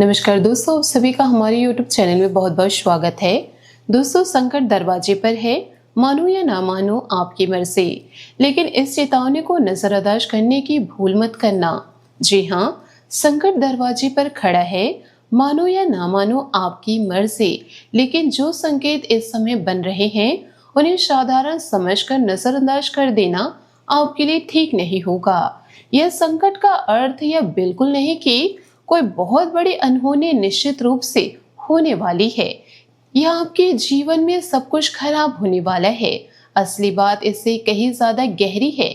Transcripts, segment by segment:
नमस्कार दोस्तों, आप सभी का हमारे YouTube चैनल में बहुत बहुत स्वागत है। दोस्तों, संकट दरवाजे पर है, मानो या ना मानो आपकी मर्जी, लेकिन इस चेतावनी को नजरअंदाज करने की भूल मत करना। जी हाँ, संकट दरवाजे पर खड़ा है, मानो या ना मानो आपकी मर्जी, लेकिन जो संकेत इस समय बन रहे हैं उन्हें साधारण समझकर नजरअंदाज कर देना आपके लिए ठीक नहीं होगा। यह संकट का अर्थ यह बिल्कुल नहीं कि कोई बहुत बड़ी अनहोनी निश्चित रूप से होने वाली है या आपके जीवन में सब कुछ खराब होने वाला है। असली बात इससे कहीं ज्यादा गहरी है।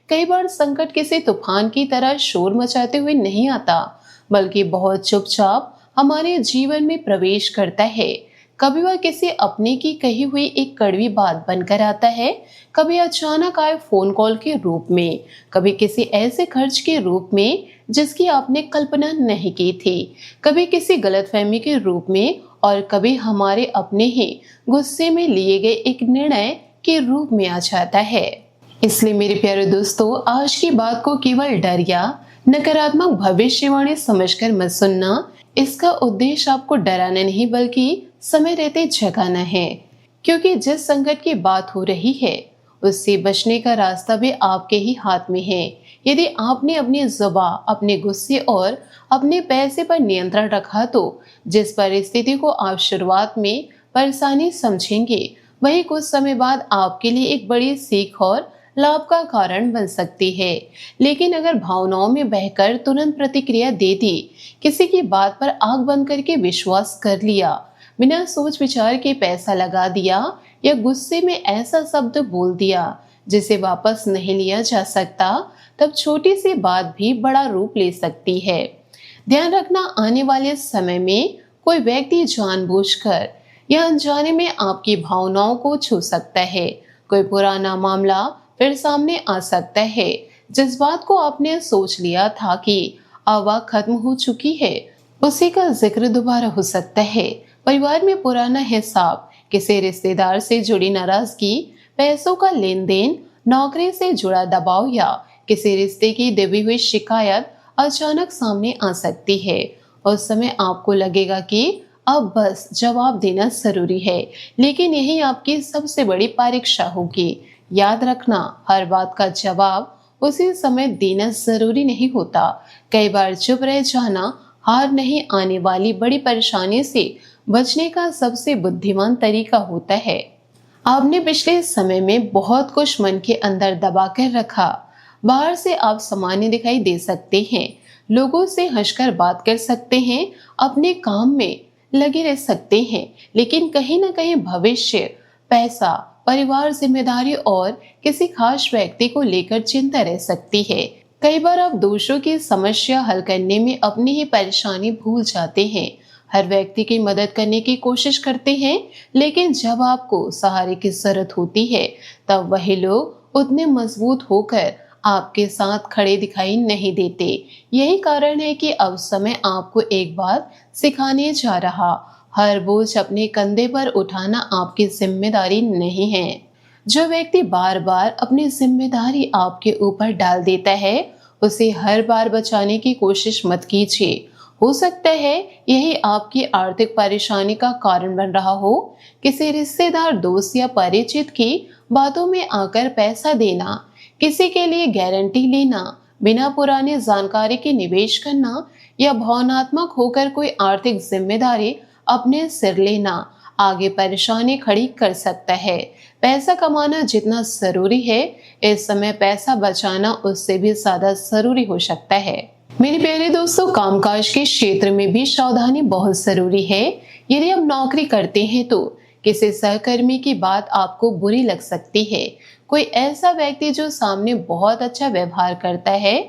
कई बार संकट किसी तूफान की तरह शोर मचाते हुए नहीं आता, बल्कि बहुत चुपचाप हमारे जीवन में प्रवेश करता है। कभी वह किसी अपने की कही हुई एक कड़वी बात बनकर आता है, कभी अचानक आए फोन कॉल के रूप में, कभी किसी ऐसे खर्च के रूप में जिसकी आपने कल्पना नहीं की थी, कभी किसी गलतफहमी के रूप में, और कभी हमारे अपने ही गुस्से में लिए गए एक निर्णय के रूप में आ जाता है। इसलिए मेरे प्यारे दोस्तों, आज की बात को केवल डर या नकारात्मक भविष्यवाणी समझकर मत सुनना। इसका उद्देश्य आपको डराना नहीं, बल्कि समय रहते जगाना है। क्योंकि जिस संकट की बात हो रही है उससे बचने का रास्ता भी आपके ही हाथ में है। यदि आपने अपनी जुबान, अपने गुस्से और अपने पैसे पर नियंत्रण रखा तो जिस परिस्थिति को आप शुरुआत में परेशानी समझेंगे वही कुछ समय बाद आपके लिए एक बड़ी सीख और लाभ का कारण बन सकती है। लेकिन अगर भावनाओं में बहकर तुरंत प्रतिक्रिया दे दी, किसी की बात पर आंख बंद करके विश्वास कर लिया, बिना सोच विचार के पैसा लगा दिया या गुस्से में ऐसा शब्द बोल दिया जिसे वापस नहीं लिया जा सकता, तब छोटी सी बात भी बड़ा रूप ले सकती है। ध्यान रखना, आने वाले समय में कोई व्यक्ति जानबूझकर या अनजाने में आपकी भावनाओं को छू सकता है। कोई पुराना मामला फिर सामने आ सकता है। जिस बात को आपने सोच लिया था कि अब वह खत्म हो चुकी है, उसी का जिक्र दोबारा हो सकता है। परिवार में पुराना हिसाब, किसी रिश्तेदार से जुड़ी नाराजगी, पैसों का लेन देन, नौकरी से जुड़ा दबाव या किसी रिश्ते की दबी हुई शिकायत अचानक सामने आ सकती है। उस समय आपको लगेगा कि अब बस जवाब देना जरूरी है, लेकिन यही आपकी सबसे बड़ी परीक्षा होगी। याद रखना, हर बात का जवाब उसी समय देना जरूरी नहीं होता। कई बार चुप रह जाना हार नहीं, आने वाली बड़ी परेशानी से बचने का सबसे बुद्धिमान तरीका होता है। आपने पिछले समय में बहुत कुछ मन के अंदर दबा कर रखा। बाहर से आप सामान्य दिखाई दे सकते हैं, लोगों से हंसकर बात कर सकते हैं, अपने काम में लगे रह सकते हैं, लेकिन कहीं ना कहीं भविष्य, पैसा, परिवार, जिम्मेदारी और किसी खास व्यक्ति को लेकर चिंता रह सकती है। कई बार आप दूसरों की समस्या हल करने में अपनी ही परेशानी भूल जाते हैं। हर व्यक्ति की मदद करने की कोशिश करते हैं, लेकिन जब आपको सहारे की जरूरत होती है तब वही लोग उतने मजबूत होकर आपके साथ खड़े दिखाई नहीं देते। यही कारण है कि अब समय आपको एक बात सिखाने जा रहा, हर बोझ अपने कंधे पर उठाना आपकी जिम्मेदारी नहीं है। जो व्यक्ति बार बार अपनी जिम्मेदारी आपके ऊपर डाल देता है उसे हर बार बचाने की कोशिश मत कीजिए। हो सकता है यही आपकी आर्थिक परेशानी का कारण बन रहा हो। किसी रिश्तेदार, दोस्त या परिचित की बातों में आकर पैसा देना, किसी के लिए गारंटी लेना, बिना पुरानी जानकारी के निवेश करना या भावनात्मक होकर कोई आर्थिक जिम्मेदारी अपने सिर लेना आगे परेशानी खड़ी कर सकता है। पैसा कमाना जितना जरूरी है, इस समय पैसा बचाना उससे भी ज्यादा जरूरी हो सकता है। मेरे प्यारे दोस्तों, कामकाज के क्षेत्र में भी सावधानी बहुत जरूरी है। यदि आप नौकरी करते हैं तो किसी सहकर्मी की बात आपको बुरी लग सकती है। कोई ऐसा व्यक्ति जो सामने बहुत अच्छा व्यवहार करता है,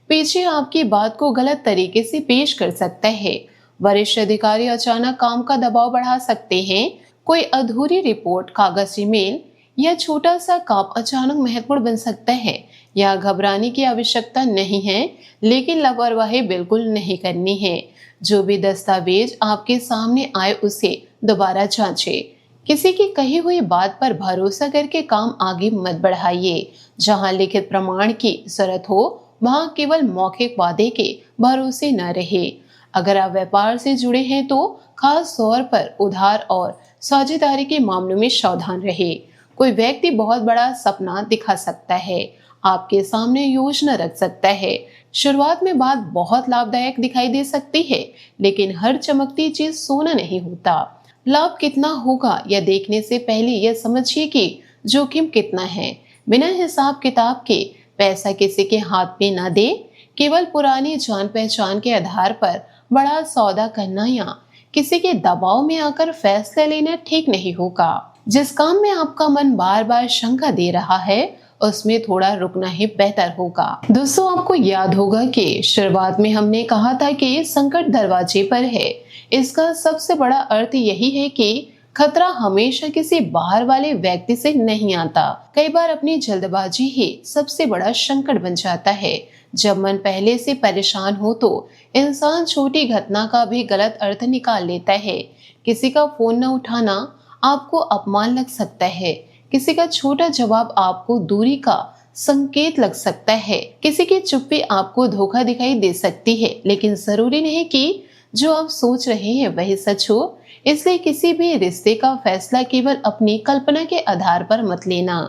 पीछे आपकी बात को गलत तरीके से पेश कर सकता है। वरिष्ठ अधिकारी अचानक काम का दबाव बढ़ा सकते हैं। कोई अधूरी रिपोर्ट, कागजी मेल या छोटा सा काम अचानक महत्वपूर्ण बन सकता है। यहाँ घबराने की आवश्यकता नहीं है, लेकिन लापरवाही बिल्कुल नहीं करनी है। जो भी दस्तावेज आपके सामने आए उसे दोबारा जांचें। किसी की कही हुई बात पर भरोसा करके काम आगे मत बढ़ाइए। जहां लिखित प्रमाण की जरूरत हो वहां केवल मौखिक वादे के भरोसे न रहे। अगर आप व्यापार से जुड़े हैं तो खास तौर पर उधार और साझेदारी के मामलों में सावधान रहे। कोई व्यक्ति बहुत बड़ा सपना दिखा सकता है, आपके सामने योजना रख सकता है। शुरुआत में बात बहुत लाभदायक दिखाई दे सकती है, लेकिन हर चमकती चीज सोना नहीं होता। लाभ कितना होगा यह देखने से पहले यह समझिए कि जोखिम कितना है। बिना हिसाब किताब के पैसा किसी के हाथ में न दे। केवल पुरानी जान पहचान के आधार पर बड़ा सौदा करना या किसी के दबाव में आकर फैसला लेना ठीक नहीं होगा। जिस काम में आपका मन बार बार शंका दे रहा है उसमें थोड़ा रुकना ही बेहतर होगा। दोस्तों, आपको याद होगा कि शुरुआत में हमने कहा था कि संकट दरवाजे पर है। इसका सबसे बड़ा अर्थ यही है कि खतरा हमेशा किसी बाहर वाले व्यक्ति से नहीं आता। कई बार अपनी जल्दबाजी ही सबसे बड़ा संकट बन जाता है। जब मन पहले से परेशान हो तो इंसान छोटी घटना का भी गलत अर्थ निकाल लेता है। किसी का फोन न उठाना आपको अपमान लग सकता है, किसी का छोटा जवाब आपको दूरी का संकेत लग सकता है, किसी की चुप्पी आपको धोखा दिखाई दे सकती है। लेकिन जरूरी नहीं कि जो आप सोच रहे हैं वही सच हो। इसलिए किसी भी रिश्ते का फैसला केवल अपनी कल्पना के आधार पर मत लेना।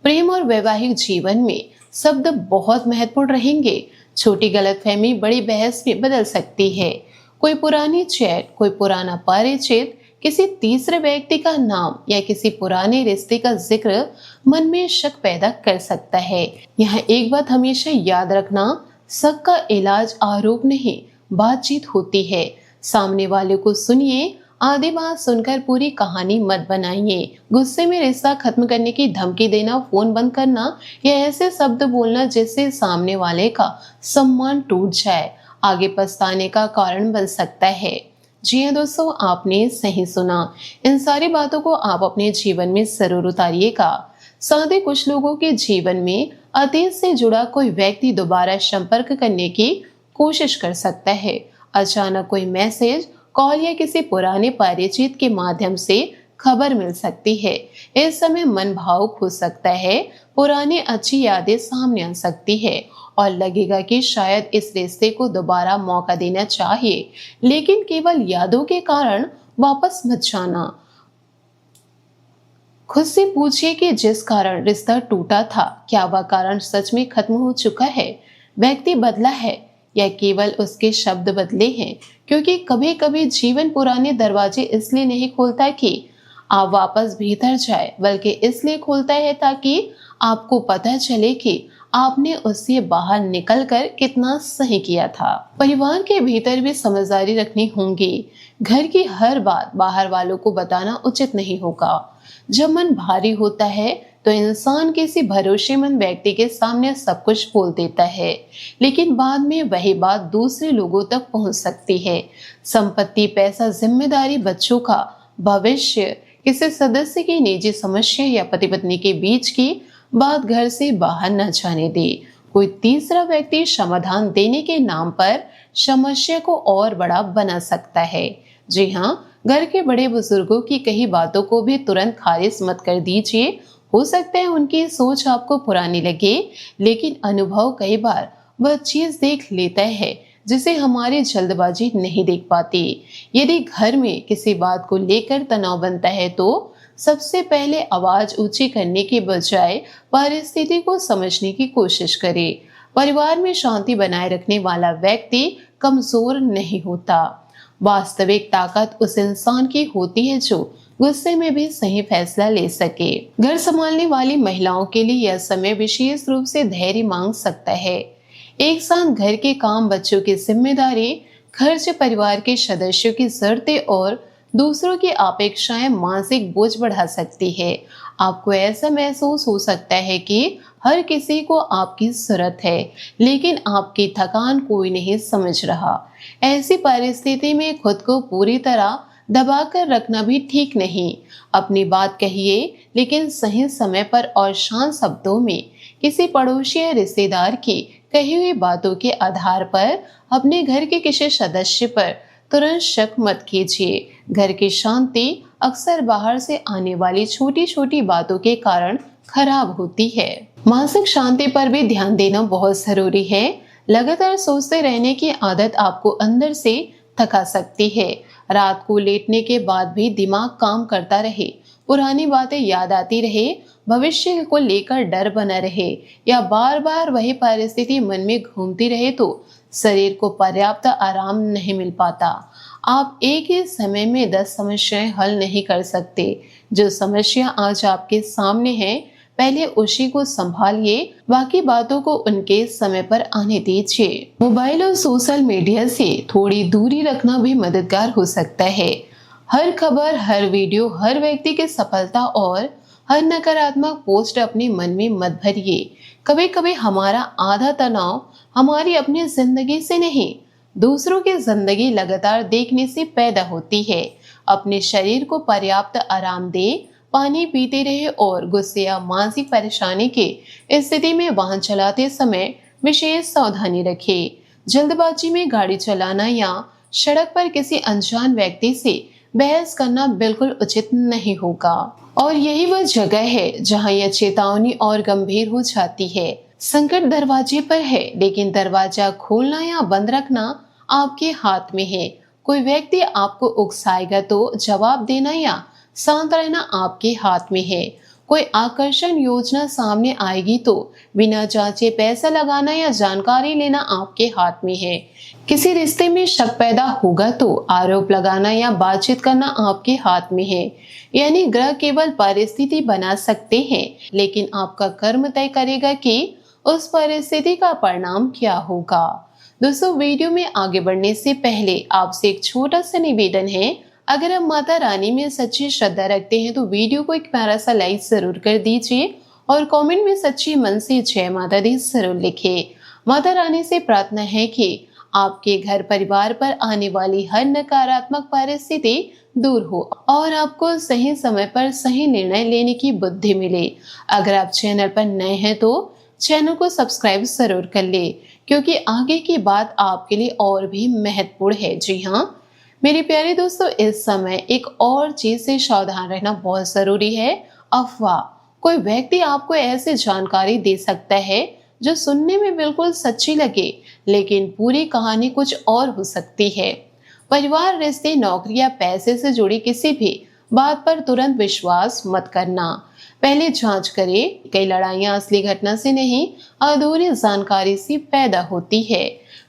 प्रेम और वैवाहिक जीवन में शब्द बहुत महत्वपूर्ण रहेंगे। छोटी गलतफहमी बड़ी बहस में बदल सकती है। कोई पुरानी चैट, कोई पुराना परिचित, किसी तीसरे व्यक्ति का नाम या किसी पुराने रिश्ते का जिक्र मन में शक पैदा कर सकता है। यहाँ एक बात हमेशा याद रखना, शक का इलाज आरोप नहीं, बातचीत होती है। सामने वाले को सुनिए, आधी बात सुनकर पूरी कहानी मत बनाइए। गुस्से में रिश्ता खत्म करने की धमकी देना, फोन बंद करना या ऐसे शब्द बोलना जिससे सामने वाले का सम्मान टूट जाए, आगे पछताने का कारण बन सकता है। जी हाँ दोस्तों, आपने सही सुना। इन सारी बातों को आप अपने जीवन में जरूर उतारिएगा। साथ ही कुछ लोगों के जीवन में अतीत से जुड़ा कोई व्यक्ति दोबारा संपर्क करने की कोशिश कर सकता है। अचानक कोई मैसेज, कॉल या किसी पुराने परिचित के माध्यम से खबर मिल सकती है। इस समय मन भावुक हो सकता है, पुरानी अच्छी यादें सामने आ सकती है और लगेगा कि शायद इस रिश्ते को दोबारा मौका देना चाहिए, लेकिन केवल यादों के कारण वापस मत जाना। खुद से पूछिए कि जिस कारण रिश्ता टूटा था, क्या वह कारण सच में खत्म हो चुका है, व्यक्ति बदला है या केवल उसके शब्द बदले हैं। क्योंकि कभी कभी जीवन पुराने दरवाजे इसलिए नहीं खोलता कि आप वापस भीतर जाए, बल्कि इसलिए खोलता है ताकि आपको पता चले कि आपने उससे बाहर निकलकर कितना सही किया था। परिवार के भीतर भी समझदारी रखनी होगी। घर की हर बात बाहर वालों को बताना उचित नहीं होगा। जब मन भारी होता है तो इंसान किसी भरोसेमंद व्यक्ति के सामने सब कुछ बोल देता है, लेकिन बाद में वही बात दूसरे लोगों तक पहुंच सकती है। संपत्ति, पैसा, जिम्मेदारी, बच्चों का भविष्य, किसी सदस्य की निजी समस्या या पति पत्नी के बीच की बात घर से बाहर न जाने दे। कोई तीसरा व्यक्ति समाधान देने के नाम पर समस्या को और बड़ा बना सकता है। जी हाँ, घर के बड़े बुजुर्गों की कही बातों को भी तुरंत खारिज मत कर दीजिए। हो सकता है उनकी सोच आपको पुरानी लगे, लेकिन अनुभव कई बार वह चीज देख लेता है जिसे हमारी जल्दबाजी नहीं देख पाती। यदि घर में किसी बात को लेकर तनाव बनता है तो सबसे पहले आवाज ऊंची करने के बजाय परिस्थिति को समझने की कोशिश करें। परिवार में शांति बनाए रखने वाला व्यक्ति कमजोर नहीं होता। वास्तविक ताकत उस इंसान की होती है जो गुस्से में भी सही फैसला ले सके। घर संभालने वाली महिलाओं के लिए यह समय विशेष रूप से धैर्य मांग सकता है। एक साथ घर के काम, बच्चों की जिम्मेदारी, खर्च, परिवार के सदस्यों की जरूरतें और दूसरों की अपेक्षाएं मानसिक बोझ बढ़ा सकती है। आपको ऐसा महसूस हो सकता है कि हर किसी को आपकी जरूरत है, लेकिन आपकी थकान कोई नहीं समझ रहा। ऐसी परिस्थिति में खुद को पूरी तरह दबाकर रखना भी ठीक नहीं। अपनी बात कहिए, लेकिन सही समय पर और शांत शब्दों में। किसी पड़ोसी या रिश्तेदार की कही हुई बातों के आधार पर अपने घर के किसी सदस्य पर तुरंत शक मत कीजिए। घर की शांति अक्सर बाहर से आने वाली छोटी छोटी बातों के कारण खराब होती है। मानसिक शांति पर भी ध्यान देना बहुत जरूरी है। लगातार सोचते रहने की आदत आपको अंदर से थका सकती है। रात को लेटने के बाद भी दिमाग काम करता रहे, पुरानी बातें याद आती रहे, भविष्य को लेकर डर बना रहे या बार बार वही परिस्थिति मन में घूमती रहे तो शरीर को पर्याप्त आराम नहीं मिल पाता। आप एक ही समय में 10 समस्याएं हल नहीं कर सकते। जो समस्या आज आपके सामने है, पहले उसी को संभालिए, बाकी बातों को उनके समय पर आने दीजिए। मोबाइल और सोशल मीडिया से थोड़ी दूरी रखना भी मददगार हो सकता है। हर खबर, हर वीडियो, हर व्यक्ति की सफलता और हर नकारात्मक पोस्ट अपने मन में मत भरिए। कभी कभी हमारा आधा तनाव हमारी अपनी जिंदगी से नहीं, दूसरों की जिंदगी लगातार देखने से पैदा होती है। अपने शरीर को पर्याप्त आराम दे, पानी पीते रहे और गुस्से या मानसिक परेशानी की स्थिति में वाहन चलाते समय विशेष सावधानी रखें। जल्दबाजी में गाड़ी चलाना या सड़क पर किसी अनजान व्यक्ति से बहस करना बिल्कुल उचित नहीं होगा। और यही वह जगह है जहां यह चेतावनी और गंभीर हो जाती है। संकट दरवाजे पर है, लेकिन दरवाजा खोलना या बंद रखना आपके हाथ में है। कोई व्यक्ति आपको उकसाएगा तो जवाब देना या शांत रहना आपके हाथ में है। कोई आकर्षण योजना सामने आएगी तो बिना जांचे पैसा लगाना या जानकारी लेना आपके हाथ में है। किसी रिश्ते में शक पैदा होगा तो आरोप लगाना या बातचीत करना आपके हाथ में है। यानी ग्रह केवल परिस्थिति बना सकते हैं, लेकिन आपका कर्म तय करेगा कि उस परिस्थिति का परिणाम क्या होगा। दोस्तों, वीडियो में आगे बढ़ने से पहले आपसे एक छोटा सा निवेदन है। अगर आप माता रानी में सच्ची श्रद्धा रखते हैं तो वीडियो को एक प्यारा सा लाइक जरूर कर दीजिए और कमेंट में सच्ची मन से जय माता दी जरूर लिखें। माता रानी से प्रार्थना है कि आपके घर परिवार पर आने वाली हर नकारात्मक परिस्थिति दूर हो और आपको सही समय पर सही निर्णय लेने की बुद्धि मिले। अगर आप चैनल पर नए हैं तो चैनल को सब्सक्राइब जरूर कर ले, क्योंकि आगे की बात आपके लिए और भी महत्वपूर्ण है। जी हाँ मेरे प्यारे दोस्तों, इस समय एक और चीज से सावधान रहना बहुत जरूरी है। अफवाह। कोई व्यक्ति आपको ऐसी जानकारी दे सकता है जो सुनने में बिल्कुल सच्ची लगे, लेकिन पूरी कहानी कुछ और हो सकती है। परिवार, रिश्ते, नौकरी या पैसे से जुड़ी किसी भी बात पर तुरंत विश्वास मत करना। पहले जांच करें। कई लड़ाइयां असली घटना से नहीं, अधूरी जानकारी से पैदा होती है।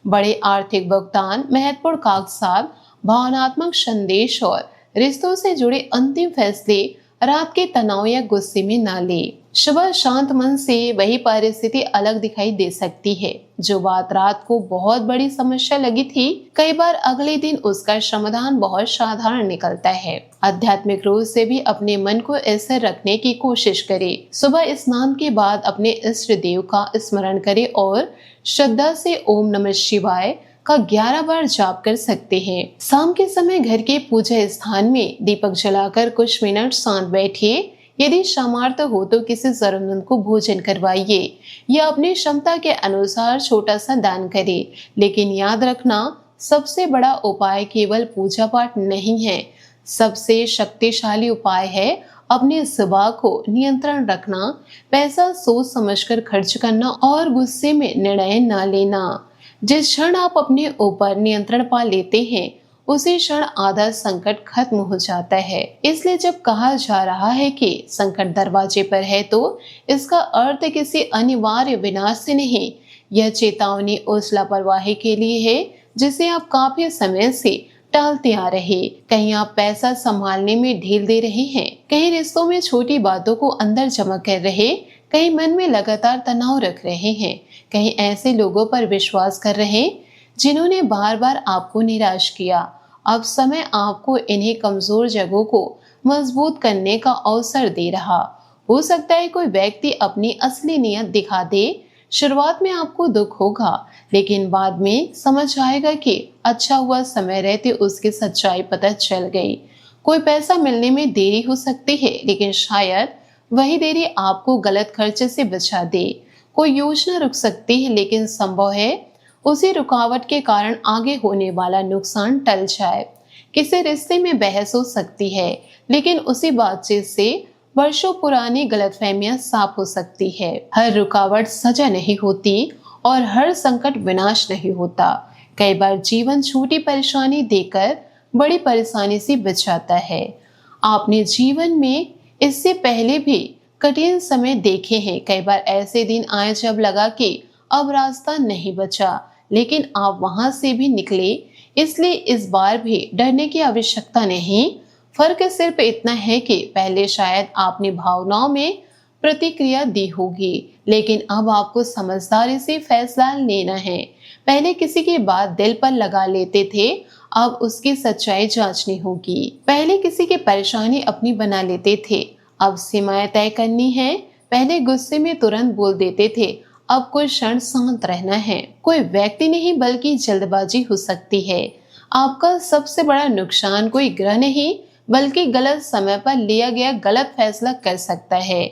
बड़े आर्थिक भुगतान, महत्वपूर्ण कागजात, भावनात्मक संदेश और रिश्तों से जुड़े अंतिम फैसले रात के तनाव या गुस्से में ना ले। सुबह शांत मन से वही परिस्थिति अलग दिखाई दे सकती है। जो बात रात को बहुत बड़ी समस्या लगी थी, कई बार अगले दिन उसका समाधान बहुत साधारण निकलता है। आध्यात्मिक रूप से भी अपने मन को ऐसे रखने की कोशिश करें। सुबह स्नान के बाद अपने इष्ट देव का स्मरण करें और श्रद्धा से ओम नमः शिवाय का 11 बार जाप कर सकते हैं। शाम के समय घर के पूजा स्थान में दीपक जलाकर कुछ मिनट शांत बैठिए। यदि सामर्थ्य हो तो किसी जरूरतमंद को भोजन करवाइए या अपनी क्षमता के अनुसार छोटा सा दान करें। लेकिन याद रखना, सबसे बड़ा उपाय केवल पूजा पाठ नहीं है। सबसे शक्तिशाली उपाय है अपनी जुबान को नियंत्रण रखना, पैसा सोच समझकर खर्च करना और गुस्से में निर्णय न लेना। जिस क्षण आप अपने ऊपर नियंत्रण पा लेते हैं, उसी क्षण आधा संकट खत्म हो जाता है। इसलिए जब कहा जा रहा है कि संकट दरवाजे पर है, तो इसका अर्थ किसी अनिवार्य विनाश से नहीं, यह चेतावनी उस लापरवाही के लिए है जिसे आप काफी समय से टालते आ रहे। कहीं आप पैसा संभालने में ढील दे रहे हैं, कहीं रिश्तों में छोटी बातों को अंदर जमा कर रहे, कहीं मन में लगातार तनाव रख रहे हैं, कहीं ऐसे लोगों पर विश्वास कर रहे जिन्होंने बार बार आपको निराश किया। अब समय आपको इन्हीं कमजोर जगहों को मजबूत करने का अवसर दे रहा। हो सकता है कोई व्यक्ति अपनी असली नीयत दिखा दे। शुरुआत में आपको दुख होगा, लेकिन बाद में समझ आएगा कि अच्छा हुआ समय रहते उसकी सच्चाई पता चल गई। कोई पैसा मिलने में देरी हो सकती है, लेकिन शायद वही देरी आपको गलत खर्चे से बचा दे। कोई योजना रुक सकती है, लेकिन संभव है उसी रुकावट के कारण आगे होने वाला नुकसान टल जाए। किसी रिश्ते में बहस हो सकती है, लेकिन उसी बातचीत से वर्षों पुरानी गलतफहमियां साफ हो सकती है। हर रुकावट सजा नहीं होती और हर संकट विनाश नहीं होता। कई बार जीवन छोटी परेशानी देकर बड़ी परेशानी से बचाता है। आपने जीवन में इससे पहले भी कठिन समय देखे हैं। कई बार ऐसे दिन आए जब लगा कि अब रास्ता नहीं बचा, लेकिन आप वहां से भी निकले। इसलिए इस बार भी डरने की आवश्यकता नहीं। फर्क सिर्फ इतना है कि पहले शायद आपने भावनाओं में प्रतिक्रिया दी होगी, लेकिन अब आपको समझदारी से फैसला लेना है। पहले किसी की बात दिल पर लगा लेते थे, अब उसकी सच्चाई जांचनी होगी। पहले किसी की परेशानी अपनी बना लेते थे, अब सीमाएं तय करनी है। पहले गुस्से में तुरंत बोल देते थे, अब कोई क्षण शांत रहना है। कोई व्यक्ति नहीं बल्कि जल्दबाजी हो सकती है। आपका सबसे बड़ा नुकसान कोई ग्रह नहीं बल्कि गलत समय पर लिया गया गलत फैसला कर सकता है।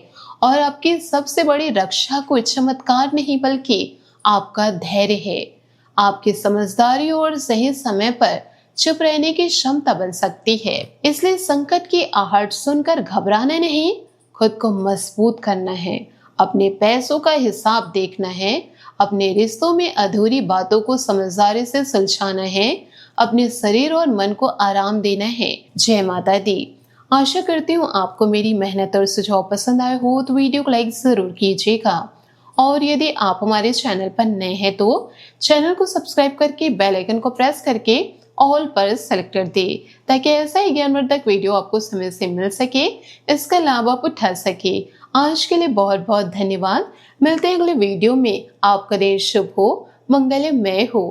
और आपकी सबसे बड़ी रक्षा कोई चमत्कार नहीं बल्कि आपका धैर्य है। आपकी समझदारी और सही समय पर चुप रहने की क्षमता बन सकती है। इसलिए संकट की आहट सुनकर घबराना नहीं, खुद को मजबूत करना है। अपने पैसों का हिसाब देखना है, अपने रिश्तों में अधूरी बातों को समझदारी से सुलझाना है, अपने शरीर और मन को आराम देना है। जय माता दी। आशा करती हूँ आपको मेरी मेहनत और सुझाव पसंद आए हो तो वीडियो को लाइक जरूर कीजिएगा। और यदि आप हमारे चैनल पर नए हैं तो चैनल को सब्सक्राइब करके बेल आइकन को प्रेस करके ऑल पर सेलेक्ट कर दे, ताकि ऐसा ही ज्ञानवर्धक वीडियो आपको समय से मिल सके, इसका लाभ आप उठा सके। आज के लिए बहुत बहुत धन्यवाद। मिलते हैं अगले वीडियो में। आपका दिन शुभ हो, मंगलमय हो।